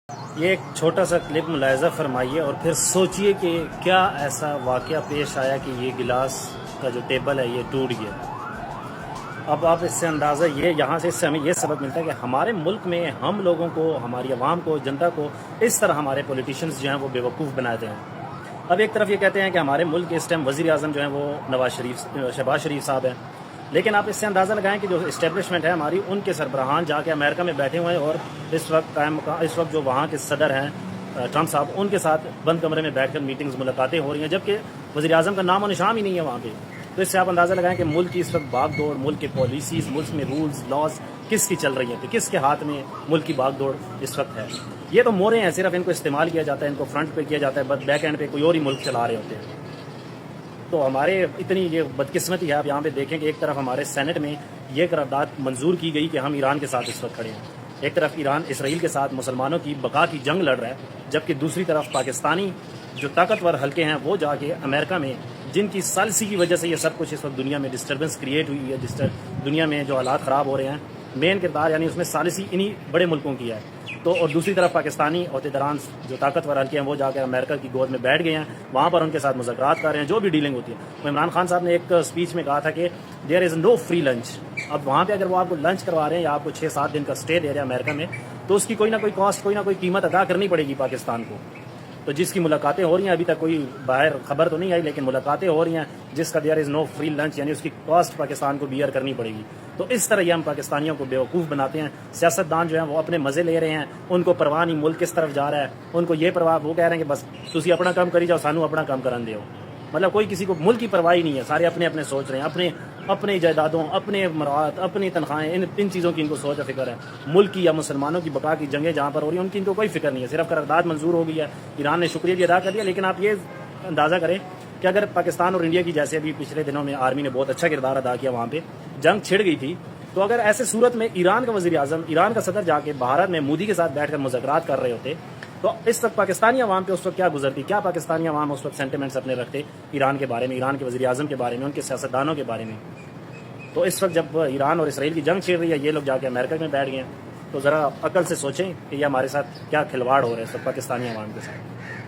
یہ ایک چھوٹا سا کلپ ملاحظہ فرمائیے اور پھر سوچئے کہ کیا ایسا واقعہ پیش آیا کہ یہ گلاس کا جو ٹیبل ہے یہ ٹوٹ گیا۔ اب آپ اس سے اندازہ یہاں سے اس سے ہمیں یہ سبق ملتا ہے کہ ہمارے ملک میں ہم لوگوں کو، ہماری عوام کو، جنتا کو اس طرح ہمارے پولیٹیشنز جو ہیں وہ بیوقوف بناتے ہیں۔ اب ایک طرف یہ کہتے ہیں کہ ہمارے ملک کے اس ٹائم وزیر اعظم جو ہیں وہ شہباز شریف صاحب ہیں، لیکن آپ اس سے اندازہ لگائیں کہ جو اسٹیبلشمنٹ ہے ہماری، ان کے سربراہان جا کے امریکہ میں بیٹھے ہوئے ہیں اور اس وقت جو وہاں کے صدر ہیں ٹرمپ صاحب، ان کے ساتھ بند کمرے میں بیٹھ کر میٹنگز، ملاقاتیں ہو رہی ہیں، جبکہ وزیر اعظم کا نام و نشان ہی نہیں ہے وہاں پہ۔ تو اس سے آپ اندازہ لگائیں کہ ملک کی اس وقت باغ دوڑ، ملک کے پالیسیز، ملک میں رولز لاز کس کی چل رہی ہیں، کس کے ہاتھ میں ملک کی باغ دوڑ اس وقت ہے۔ یہ تو مورے ہیں، صرف ان کو استعمال کیا جاتا ہے، ان کو فرنٹ پہ کیا جاتا ہے، بیک اینڈ پہ کوئی اور ہی ملک چلا رہے ہوتے ہیں۔ تو ہمارے اتنی یہ بدقسمتی ہے، آپ یہاں پہ دیکھیں کہ ایک طرف ہمارے سینٹ میں یہ قرارداد منظور کی گئی کہ ہم ایران کے ساتھ اس وقت کھڑے ہیں، ایک طرف ایران اسرائیل کے ساتھ مسلمانوں کی بقا کی جنگ لڑ رہا ہے، جبکہ دوسری طرف پاکستانی جو طاقتور حلقے ہیں وہ جا کے امریکہ میں، جن کی سالسی کی وجہ سے یہ سب کچھ اس وقت دنیا میں ڈسٹربنس کریٹ ہوئی ہے، دنیا میں جو حالات خراب ہو رہے ہیں، مین کردار یعنی اس میں سالسی انہی بڑے ملکوں کی ہے۔ تو اور دوسری طرف پاکستانی عہدیداران جو طاقتور حلقے ہیں وہ جا کے امریکہ کی گود میں بیٹھ گئے ہیں، وہاں پر ان کے ساتھ مذاکرات کر رہے ہیں، جو بھی ڈیلنگ ہوتی ہے۔ وہ عمران خان صاحب نے ایک اسپیچ میں کہا تھا کہ دیر از نو فری لنچ۔ اب وہاں پہ اگر وہ آپ کو لنچ کروا رہے ہیں یا آپ کو 6-7 دن کا اسٹے دے رہے ہیں امریکہ میں، تو اس کی کوئی نہ کوئی کاسٹ، کوئی نہ کوئی قیمت ادا کرنی پڑے گی پاکستان کو۔ تو جس کی ملاقاتیں ہو رہی ہیں، ابھی تک کوئی باہر خبر تو نہیں آئی، لیکن ملاقاتیں ہو رہی ہیں جس کا دیر از نو فری لنچ، یعنی اس کی کاسٹ پاکستان کو بیئر کرنی پڑے گی۔ تو اس طرح یہ ہم پاکستانیوں کو بیوقوف بناتے ہیں۔ سیاستدان جو ہیں وہ اپنے مزے لے رہے ہیں، ان کو پرواہ نہیں ملک کس طرف جا رہا ہے، ان کو یہ پرواہ، وہ کہہ رہے ہیں کہ بس تسی اپنا کام کری جاؤ، سانو اپنا کام کرن دیو۔ مطلب کوئی کسی کو ملک کی پرواہ ہی نہیں ہے، سارے اپنے اپنے سوچ رہے ہیں، اپنے جائیدادوں، اپنے مراعات، اپنی تنخواہیں، ان چیزوں کی ان کو سوچ و فکر ہے۔ ملک کی یا مسلمانوں کی بقا کی جنگیں جہاں پر ہو رہی ہیں ان کی ان کو کوئی فکر نہیں ہے، صرف قرارداد منظور ہو گئی ہے، ایران نے شکریہ بھی ادا کر دیا۔ لیکن آپ یہ اندازہ کریں کہ اگر پاکستان اور انڈیا کی، جیسے ابھی پچھلے دنوں میں آرمی نے بہت اچھا کردار ادا کیا، وہاں پہ جنگ چھڑ گئی تھی، تو اگر ایسے صورت میں ایران کا وزیر اعظم، ایران کا صدر جا کے بھارت میں مودی کے ساتھ بیٹھ کر مذاکرات کر رہے ہوتے، تو اس وقت پاکستانی عوام پہ اس وقت کیا گزرتی، کیا پاکستانی عوام اس وقت سینٹیمنٹس اپنے رکھتے ایران کے بارے میں، ایران کے وزیر اعظم کے بارے میں، ان کے سیاستدانوں کے بارے میں۔ تو اس وقت جب ایران اور اسرائیل کی جنگ چھڑ رہی ہے، یہ لوگ جا کے امریکہ میں بیٹھ گئے ہیں، تو ذرا عقل سے سوچیں کہ یہ ہمارے ساتھ کیا کھلواڑ ہو رہا ہے اس وقت پاکستانی عوام کے ساتھ۔